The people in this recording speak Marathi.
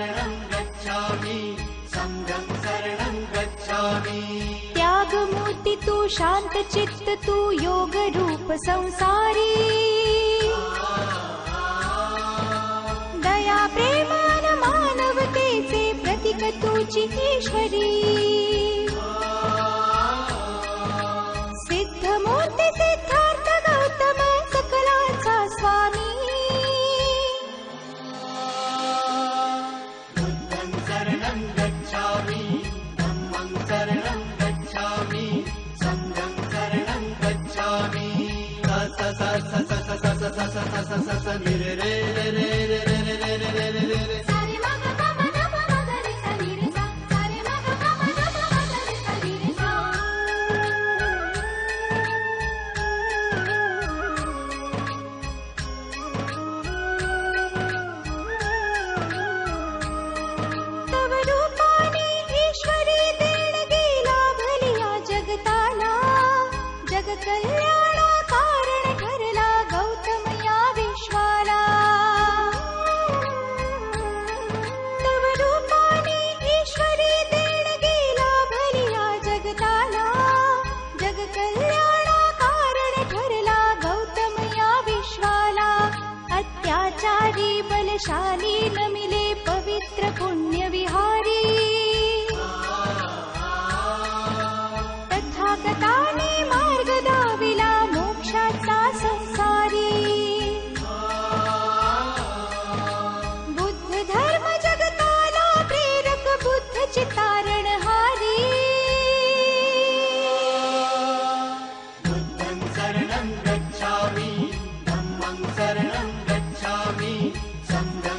शरणं गच्छामि संघं शरणं गच्छामि। त्यागमूर्ति तू शांत चित्त तू योग रूप संसारी दया प्रेमान मानवतेचे प्रतीक तुझी ईश्वरी सिद्धमूर्ती सिद्धार्थ गौतम सकलांचा स्वामी बुद्धं शरणं गच्छामि धम्मं शरणं गच्छामि संघं शरणं गच्छामि। स स स स स स स स स स स स नि रे रे रे रे रे रे रे रे रे रे रे रे। सारे मग पम नम मग रे सा नि रे सा सारे मग पम नम मग रे सा नि रे सा। तव रूपाने ईश्वरी देणगी लाभली या जगताला जग कल्याणा कारण ठरला गौतम या विश्वाला। तव रूपाने ईश्वरी देणगी लाभली या जगताला जग कल्याणा कारण ठरला गौतम या विश्वाला। अत्याचारी बलशाली नमिले पवित्र पुण्य विहारी तथागताने मार्ग दाविला मोक्षाचा संसारी। बुद्ध धर्म जगताला प्रेरक बुद्ध चितारणहारी बुद्धं शरणं गच्छामि धम्मं शरणं गच्छामि संघं